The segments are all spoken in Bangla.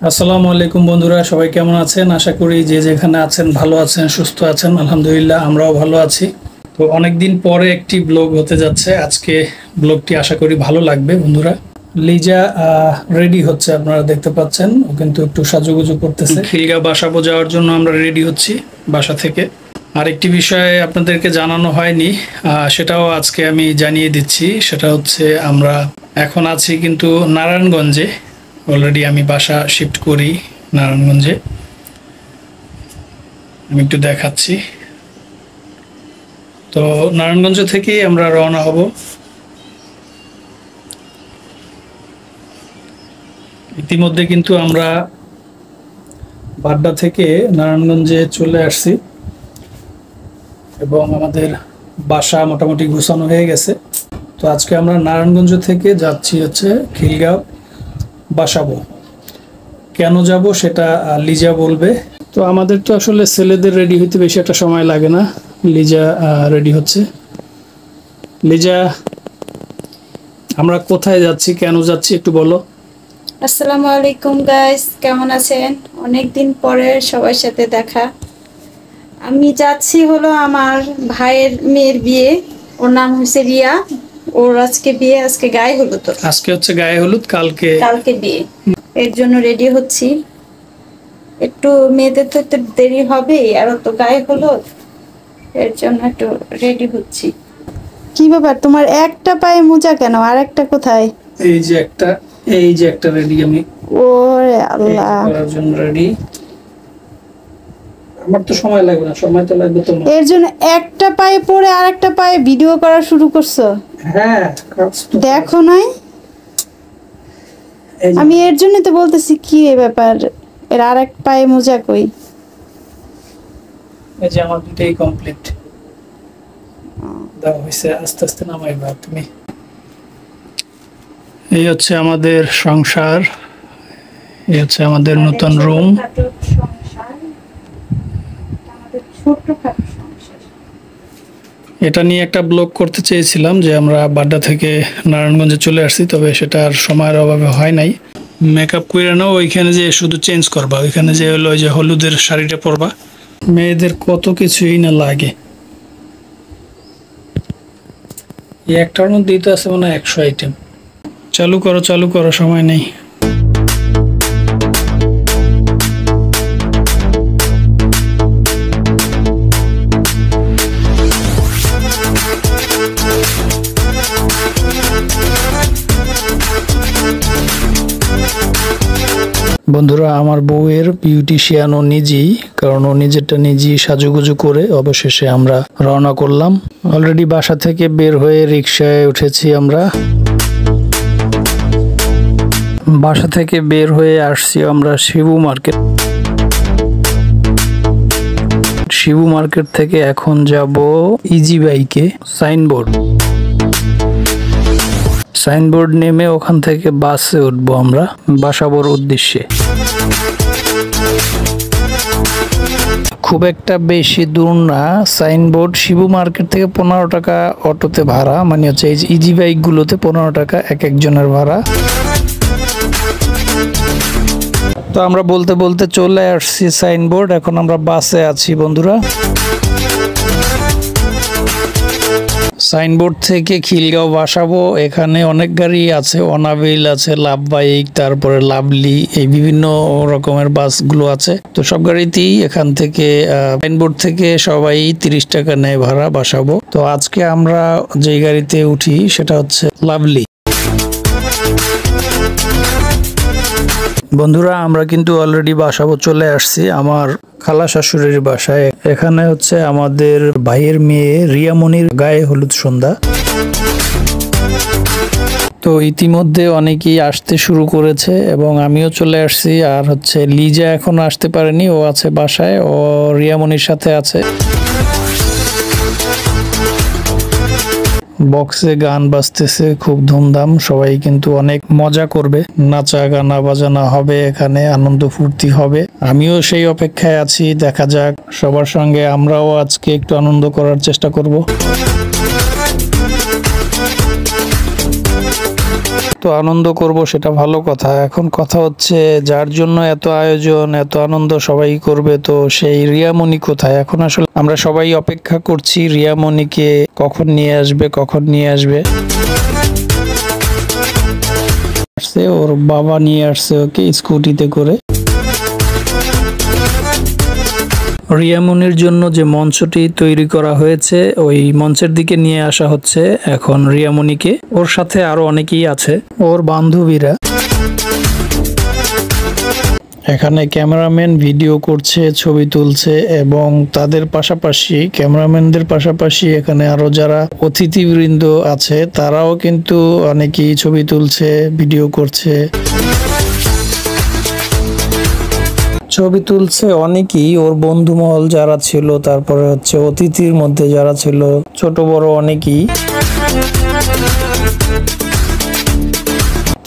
আসসালামু আলাইকুম বন্ধুরা, সবাই কেমন আছেন? আশা করি যে যেখানে আছেন ভালো আছেন, সুস্থ আছেন। আলহামদুলিল্লাহ, আমরাও ভালো আছি। তো অনেকদিন পরে একটি ব্লগ হতে যাচ্ছে। আজকে ব্লগটি আশা করি ভালো লাগবে বন্ধুরা। লিজা রেডি হচ্ছে, আপনারা দেখতে পাচ্ছেন। ও কিন্তু একটু সাজুগুজু করতেছে। খিলগা বাসাবো যাওয়ার জন্য আমরা রেডি হচ্ছি বাসা থেকে। আরেকটি বিষয় আপনাদেরকে জানানো হয়নি, সেটাও আজকে আমি জানিয়ে দিচ্ছি। সেটা হচ্ছে আমরা এখন আছি কিন্তু নারায়ণগঞ্জে। অলরেডি আমি বাসা শিফট করি নারায়ণগঞ্জে। আমি একটু দেখাচ্ছি। তো নারায়ণগঞ্জ থেকেই আমরা রওনা হব। ইতিমধ্যে কিন্তু আমরা বাড্ডা থেকে নারায়ণগঞ্জে চলে আসছি এবং আমাদের বাসা মোটামুটি গুছানো হয়ে গেছে। তো আজকে আমরা নারায়ণগঞ্জ থেকে যাচ্ছি হচ্ছে খিলগাঁও বাসাবো। কেন যাব সেটা লিজা বলবে। তো আমাদের তো আসলে ছেলেদের রেডি হইতে বেশি একটা সময় লাগে না। লিজা রেডি হচ্ছে। লিজা, আমরা কোথায় যাচ্ছি, কেন যাচ্ছি একটু বলো। আসসালামু আলাইকুম গাইস, কেমন আছেন? অনেকদিন পরে সবার সাথে দেখা। আমি যাচ্ছি হলো আমার ভাইয়ের মেয়ের বিয়ে। ওর নাম হচ্ছে রিয়া। ওর আজকে বিয়ে, আজকে গায়ে হলুদ। আজকে হচ্ছে গায়ে হলুদ, কালকে বিয়ে। এর জন্য রেডি হচ্ছি। একটু মেয়েদের তো একটু দেরি হবে, আর তো গায়ে হলুদ, এর জন্য একটু রেডি হচ্ছি। কি ব্যাপার, তোমার একটা পায়ে মোজা কেন, আর একটা কোথায়? এই যে একটা রেডি আমি। ওরে আল্লাহ, করার জন্য রেডি। আমার তো সময় লাগবে না, সময় তো লাগবে তোমার। এর জন্য একটা পায়ে পরে আর একটা পায়ে ভিডিও করা শুরু করছো? হ্যাঁ, দেখো নাই? আমি এর জন্য তো বলতেছি, কি এ ব্যাপার, এর আর এক পায়ে মোজা কই? এই যে আমার দুটেই কমপ্লিট দাও হইছে। আস্তে আস্তে নামাইবা তুমি। এই হচ্ছে আমাদের সংসার, এই হচ্ছে আমাদের নতুন রুম। এটা নিয়ে একটা ব্লগ করতে চেয়েছিলাম যে আমরা বাড্ডা থেকে নারায়ণগঞ্জে চলে আসছি, তবে সেটা আর সময়ের অভাবে হয় নাই। মেকআপ করে নাও, ওইখানে যে শুধু চেঞ্জ করবা, ওইখানে যে হলো ওই যে হলুদের শাড়িটা পরবা। মেয়েদের কত কিছুই না লাগে। এই একটার মধ্যেই তো আছে মনে হয় 100 আইটেম। চালু করো, সময় নেই। বন্ধুরা, আমার বউয়ের বিউটিশিয়ান ও নিজেই, কারণ ও নিজেরটা নিজেই সাজুগুজু করে অবশেষে আমরা রওনা করলাম। অলরেডি বাসা থেকে বের হয়ে রিক্সায় উঠেছি আমরা। বাসা থেকে বের হয়ে আসছি আমরা শিবু মার্কেট। শিবু মার্কেট থেকে এখন যাব ইজি বাইকে। সাইনবোর্ড নেমে ওখান থেকে বাসে উঠবো আমরা বাসাবোর উদ্দেশ্যে। খুব একটা বেশি দূর না সাইনবোর্ড। শিবু মার্কেট থেকে 15 টাকা অটোতে ভাড়া, মানে হচ্ছে এই ইজি বাইক গুলোতে 15 টাকা এক একজনের ভাড়া। তো আমরা বলতে বলতে চলে আসছি সাইনবোর্ড। এখন আমরা বাসে আছি বন্ধুরা। সাইনবোর্ড থেকে খিলগাঁও বাসাবো। এখানে অনেক গাড়ি আছে, অনাবিল আছে, লাভ বাইক, তারপরে লাভলি, এই বিভিন্ন রকমের বাসগুলো আছে। তো সব গাড়িতেই এখান থেকে সাইনবোর্ড থেকে সবাই 30 টাকা নেয় ভাড়া বাসাবো। তো আজকে আমরা যে গাড়িতে উঠি সেটা হচ্ছে লাভলি। বন্ধুরা, আমরা কিন্তু অলরেডি বাসাবো চলে আসছি আমার খালা শাশুড়ির বাসায়। এখানে হচ্ছে আমাদের ভাইয়ের মেয়ে রিয়ামনির গায়ে হলুদ সন্ধ্যা। তো ইতিমধ্যে অনেকেই আসতে শুরু করেছে এবং আমিও চলে আসছি। আর হচ্ছে লিজা এখনো আসতে পারেনি, ও আছে বাসায়, ও রিয়ামনির সাথে আছে। বক্সে গান বাজতেছে, খুব ধুমধাম। সবাই কিন্তু অনেক মজা করবে, নাচা গানা বাজানা হবে, এখানে আনন্দ ফুর্তি হবে। আমিও সেই অপেক্ষায় আছি, দেখা যাক। সবার সঙ্গে আমরাও আজকে একটু আনন্দ করার চেষ্টা করব। তো আনন্দ করব সেটা ভালো কথা, এখন কথা হচ্ছে যার জন্য এত আয়োজন এত আনন্দ সবাই করবে, তো সেই রিয়ামণি কোথায়? এখন আসলে আমরা সবাই অপেক্ষা করছি রিয়ামণিকে কখন নিয়ে আসবে। ওর বাবা নিয়ে আসছে ওকে স্কুটিতে করে। রিয়ামণির জন্য যে মঞ্চটি তৈরি করা হয়েছে ওই মঞ্চের দিকে নিয়ে আসা হচ্ছে এখন রিয়ামণিকে। ওর সাথে আরো অনেকেই আছে, ওর বান্ধবীরা। এখানে ক্যামেরাম্যান ভিডিও করছে, ছবি তুলছে, এবং তাদের পাশাপাশি ক্যামেরাম্যানদের পাশাপাশি এখানে আরো যারা অতিথিবৃন্দ আছে তারাও কিন্তু অনেকেই ছবি তুলছে, ভিডিও করছে। ছবি তুলছে অনেকেই, ওর বন্ধু মহল যারা ছিল, তারপরে হচ্ছে অতিথির মধ্যে যারা ছিল, ছোট বড় অনেকেই।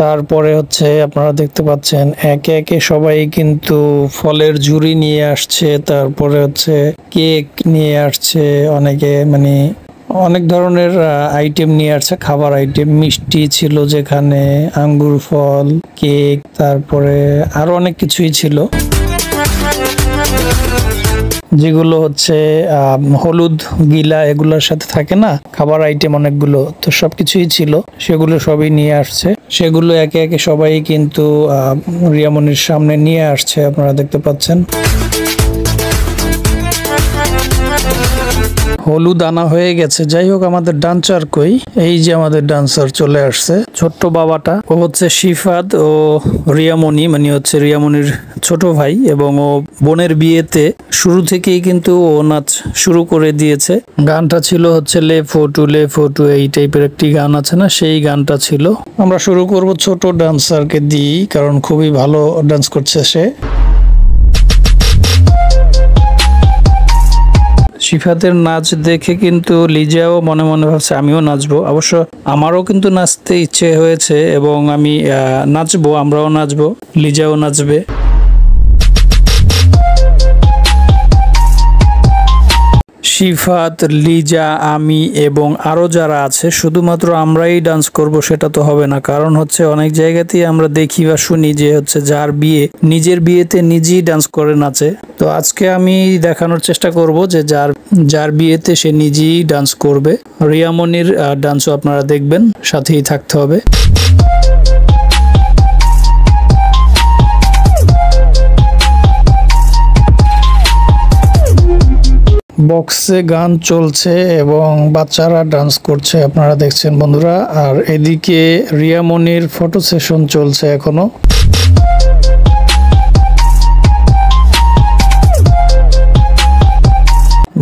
তারপরে হচ্ছে আপনারা দেখতে পাচ্ছেন একে একে সবাই কিন্তু ফলের ঝুড়ি নিয়ে আসছে, তারপরে হচ্ছে কেক নিয়ে আসছে, অনেকে মানে অনেক ধরনের আইটেম নিয়ে আসছে, খাবার আইটেম, মিষ্টি ছিল যেখানে, আঙ্গুর ফল, কেক, তারপরে আরো অনেক কিছুই ছিল, যেগুলো হচ্ছে হলুদ গিলা এগুলোর সাথে থাকে না, খাবার আইটেম অনেকগুলো, তো সবকিছুই ছিল, সেগুলো সবই নিয়ে আসছে। সেগুলো একে একে সবাই কিন্তু রিয়ামণির সামনে নিয়ে আসছে, আপনারা দেখতে পাচ্ছেন। হলুদ আনা হয়ে গেছে। যাই হোক, আমাদের ডান্সার কই? এই যে আমাদের ডান্সার চলে আসছে, ছোট্ট বাবাটা। ও হচ্ছে শিফাত ও রিয়ামণি, মানে হচ্ছে রিয়ামণির ছোট ভাই, এবং ও বোনের বিয়েতে শুরু থেকেই কিন্তু ও নাচ শুরু করে দিয়েছে। গানটা ছিল হচ্ছে লে ফটু এই টাইপের একটি গান আছে না, সেই গানটা ছিল। আমরা শুরু করব ছোট ডান্সারকে দিই, কারণ খুবই ভালো ডান্স করছে সে। শিফাতের নাচ দেখে কিন্তু লিজাও মনে মনে ভাবছে আমিও নাচবো। অবশ্য আমারও কিন্তু নাচতে ইচ্ছে হয়েছে এবং আমি নাচবো, আমরাও নাচবো, লিজাও নাচবে। শিফাত, লিজা, আমি এবং আরো যারা আছে, শুধুমাত্র আমরাই ডান্স করব সেটা তো হবে না, কারণ হচ্ছে অনেক জায়গাতেই আমরা দেখি বা শুনি যে হচ্ছে যার বিয়ে নিজের বিয়েতে নিজেই ডান্স করে নাচে। তো আজকে আমি দেখানোর চেষ্টা করব যে যার বিয়েতে সে নিজেই ডান্স করবে। রিয়ামণির ডান্সও আপনারা দেখবেন, সাথেই থাকতে হবে। বক্সে গান চলছে এবং বাচ্চারা ডান্স করছে, আপনারা দেখছেন বন্ধুরা। আর এদিকে রিয়ামণির ফটো সেশন চলছে এখনো।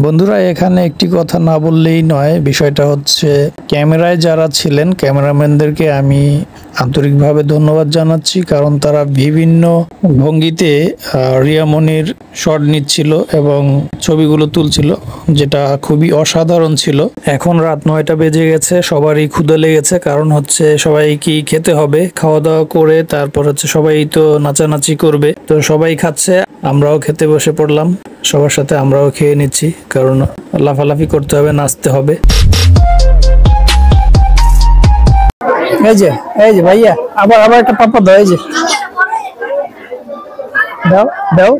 বন্ধুরা, এখানে একটি কথা না বললেই নয়, বিষয়টা হচ্ছে ক্যামেরায় যারা ছিলেন ক্যামেরাম্যানদেরকে আমি আন্তরিকভাবে ধন্যবাদ জানাচ্ছি, কারণ তারা বিভিন্ন ভঙ্গিতে রিয়ামণির শট নিচ্ছিল এবং ছবিগুলো তুলছিল, যেটা খুবই অসাধারণ ছিল। এখন রাত 9টা বেজে গেছে, সবারই ক্ষুধা লেগেছে, কারণ হচ্ছে সবাই কি খেতে হবে, খাওয়া দাওয়া করে তারপর হচ্ছে সবাই তো নাচানাচি করবে, তো সবাই খাচ্ছে, আমরাও খেতে বসে পড়লাম, সবার সাথে আমরাও খেয়ে নিচ্ছি, কারণ লাফালাফি করতে হবে, নাচতে হবে। এই যে ভাইয়া, আবার একটা পাপা দাও, এই যে দাও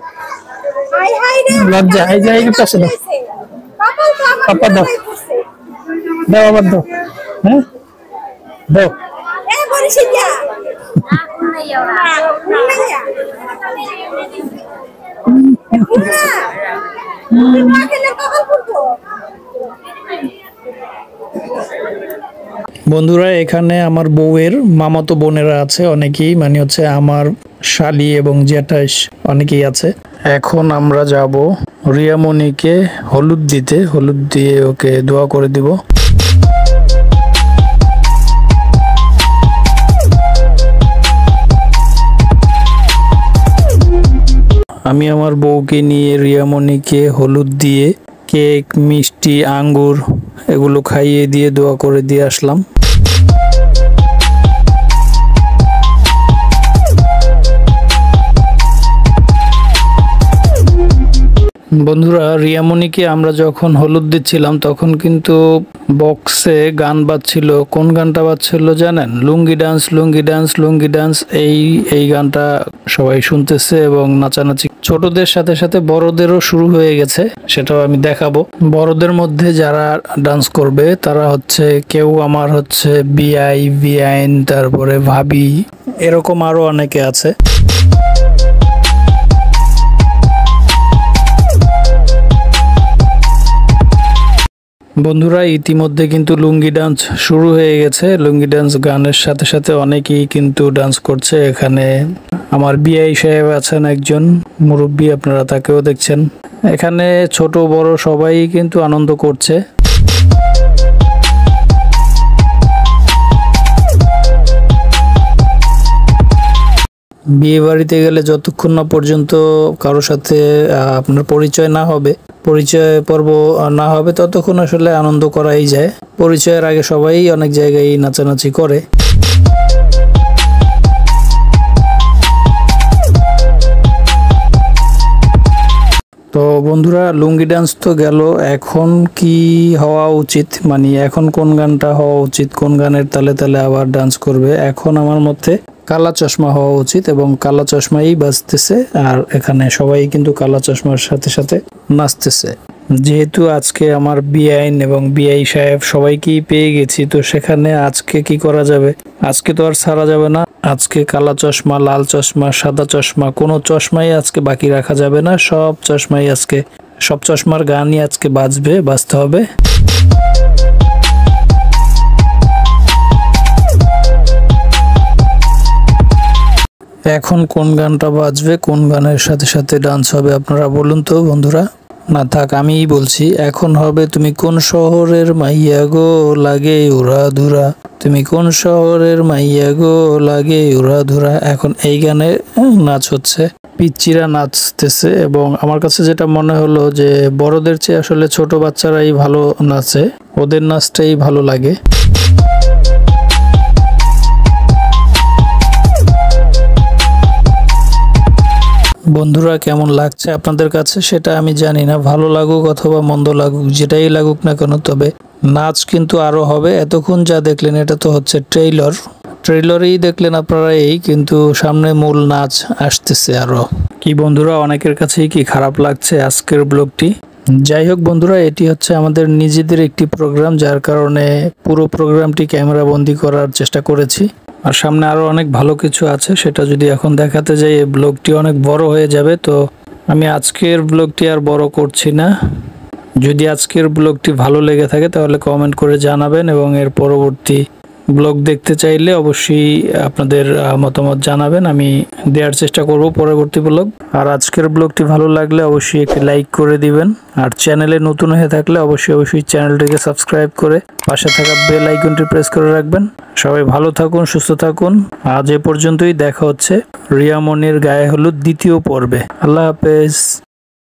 লজ্জা, এই যে পাশে দাও, পাপা দাও আবার দাও, হ্যাঁ দাও। বন্ধুরা, এখানে আমার বউয়ের মামাতো বোনেরা আছে অনেকেই, মানে হচ্ছে আমার শালি এবং জ্যাঠাইশ অনেকেই আছে। এখন আমরা যাব রিয়ামণিকে হলুদ দিতে, হলুদ দিয়ে ওকে দোয়া করে দিব। আমি আমার বউকে নিয়ে রিয়ামণিকে হলুদ দিয়ে কেক, মিষ্টি, আঙ্গুর এগুলো খাইয়ে দিয়ে দোয়া করে দিয়ে আসলাম। বন্ধুরা, রিয়ামণিকে আমরা যখন হলুদ দিচ্ছিলাম তখন কিন্তু বক্সে গান বাজছিল। কোন গানটা বাজছিল জানেন? লুঙ্গি ডান্স, লুঙ্গি ডান্স, লুঙ্গি ডান্স। এই গানটা সবাই শুনতেছে এবং নাচানাচি ছোটদের সাথে সাথে বড়দেরও শুরু হয়ে গেছে। সেটাও আমি দেখাবো। বড়দের মধ্যে যারা ডান্স করবে তারা হচ্ছে কেউ আমার হচ্ছে বিআই, বিআইন, তারপরে ভাবি, এরকম আরো অনেকে আছে। বন্ধুরা, ইতিমধ্যে কিন্তু লুঙ্গি ডান্স শুরু হয়ে গেছে। লুঙ্গি ডান্স গানের সাথে সাথে অনেকেই কিন্তু ডান্স করছে। এখানে আমার বিআই সাহেব আছেন, একজন মুরব্বী, আপনারা তাকেও দেখছেন। এখানে ছোট বড় সবাই কিন্তু আনন্দ করছে। বিয়ে বাড়িতে গেলে যতক্ষণ না পর্যন্ত কারোর সাথে আপনার পরিচয় না হবে, পরিচয় পর্ব না হবে, ততক্ষণ আসলে আনন্দ করাই যায়। পরিচয়ের আগে সবাই অনেক জায়গায় নাচানাচি করে। তো বন্ধুরা, লুঙ্গি ডান্স তো গেল। এখন কি হওয়া উচিত, মানে এখন কোন গানটা হওয়া উচিত, কোন গানের তালে তালে আবার ডান্স করবে? এখন আমার মতে কালা চশমা হওয়া উচিত এবং কালা চশমাই বাজতেছে। আর এখানে সবাই কিন্তু কালা চশমার সাথে সাথে নাচতেছে। যেহেতু আজকে আমার বিআইন এবং বিআই সাহেব সবাইকেই পেয়ে গেছি, তো সেখানে আজকে কি করা যাবে? আজকে তো আর ছাড়া যাবে না। আজকে কালা চশমা, লাল চশমা, সাদা চশমা, কোনো চশমাই আজকে বাকি রাখা যাবে না। সব চশমাই আজকে, সব চশমার গানই আজকে বাজতে হবে। এখন কোন গানটা বাজবে, কোন গানের সাথে সাথে ডান্স হবে আপনারা বলুন তো বন্ধুরা। না থাক, আমিই বলছি। এখন হবে তুমি কোন শহরের মাইয়া গো, লাগে উড়াধুরা। তুমি কোন শহরের মাইয়া গো, লাগে উড়াধুরা। এখন এই গানে নাচ হচ্ছে, পিচ্চিরা নাচতেছে। এবং আমার কাছে যেটা মনে হলো যে বড়দের চেয়ে আসলে ছোট বাচ্চারাই ভালো নাচে, ওদের নাচটাই ভালো লাগে। বন্ধুরা, কেমন লাগছে আপনাদের কাছে সেটা আমি জানি না। ভালো লাগুক অথবা মন্দ লাগুক, যেটাই লাগুক না কেন, তবে নাচ কিন্তু আরো হবে। এতক্ষণ যা দেখলেন এটা তো হচ্ছে ট্রেইলারেই দেখলেন আপনারা, কিন্তু সামনে মূল নাচ আসতেছে আরো। কি বন্ধুরা, অনেকের কাছেই কি খারাপ লাগছে আজকের ব্লগটি? যাই হোক বন্ধুরা, এটি হচ্ছে আমাদের নিজেদের একটি প্রোগ্রাম, যার কারণে পুরো প্রোগ্রামটি ক্যামেরা বন্দি করার চেষ্টা করেছি। আর সামনে আরো অনেক ভালো কিছু আছে, সেটা যদি এখন দেখাতে যাই এই ব্লগটি অনেক বড় হয়ে যাবে। তো আমি আজকের ব্লগটি আর বড় করছি না। যদি আজকের ব্লগটি ভালো লেগে থাকে তাহলে কমেন্ট করে জানাবেন এবং এর পরবর্তী ব্লগ দেখতে চাইলে অবশ্যই আপনাদের মতামত জানাবেন। আমি দেওয়ার চেষ্টা করব পরবর্তী ব্লগ। আর আজকের ব্লগটি ভালো লাগলে অবশ্যই একটি লাইক করে দিবেন। আর চ্যানেলে নতুন হয়ে থাকলে অবশ্যই চ্যানেলটিকে সাবস্ক্রাইব করে পাশে থাকা বেল আইকনটি প্রেস করে রাখবেন। সবাই ভালো থাকুন, সুস্থ থাকুন। আজ এ পর্যন্তই। দেখা হচ্ছে রিয়ামণির গায়ে হলুদ দ্বিতীয় পর্বে। আল্লাহ হাফেজ।